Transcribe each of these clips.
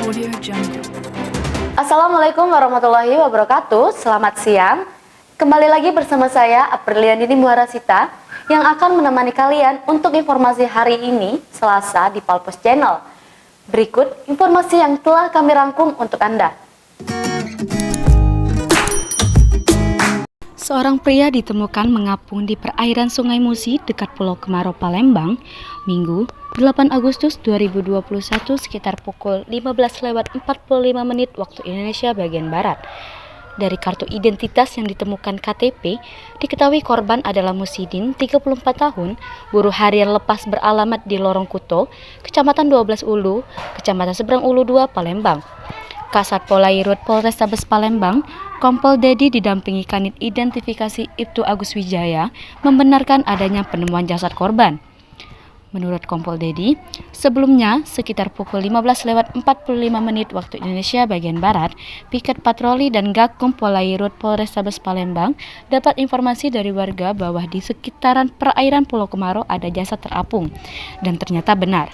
Audio Jungle. Assalamualaikum warahmatullahi wabarakatuh. Selamat siang. Kembali lagi bersama saya Apriliandini Muharasita yang akan menemani kalian untuk informasi hari ini Selasa di Palpos Channel. Berikut informasi yang telah kami rangkum untuk Anda. Seorang pria ditemukan mengapung di perairan Sungai Musi dekat Pulau Kemarau, Palembang, Minggu 8 Agustus 2021 sekitar pukul 15:45 waktu Indonesia bagian Barat. Dari kartu identitas yang ditemukan KTP, diketahui korban adalah Musidin, 34 tahun, buruh harian lepas beralamat di Lorong Kuto, Kecamatan 12 Ulu, Kecamatan Seberang Ulu 2, Palembang. Kasat Polairut Polrestabes Palembang, Kompol Dedi didampingi Kanit Identifikasi Ibtu Agus Wijaya membenarkan adanya penemuan jasad korban. Menurut Kompol Dedi, sebelumnya sekitar pukul 15:45 waktu Indonesia bagian Barat, piket patroli dan Gakum Polairut Polrestabes Palembang dapat informasi dari warga bahwa di sekitaran perairan Pulau Kemarau ada jasad terapung, dan ternyata benar.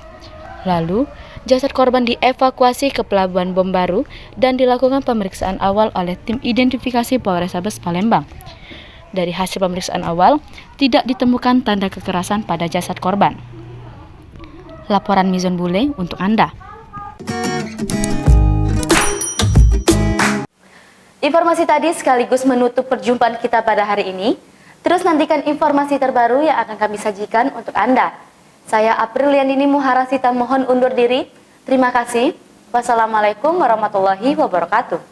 Lalu, jasad korban dievakuasi ke Pelabuhan Bom Baru dan dilakukan pemeriksaan awal oleh tim identifikasi Polrestabes Palembang. Dari hasil pemeriksaan awal, tidak ditemukan tanda kekerasan pada jasad korban. Laporan Mizon Bule untuk Anda. Informasi tadi sekaligus menutup perjumpaan kita pada hari ini. Terus nantikan informasi terbaru yang akan kami sajikan untuk Anda. Saya Apriliandini Muharasita mohon undur diri. Terima kasih. Wassalamualaikum warahmatullahi wabarakatuh.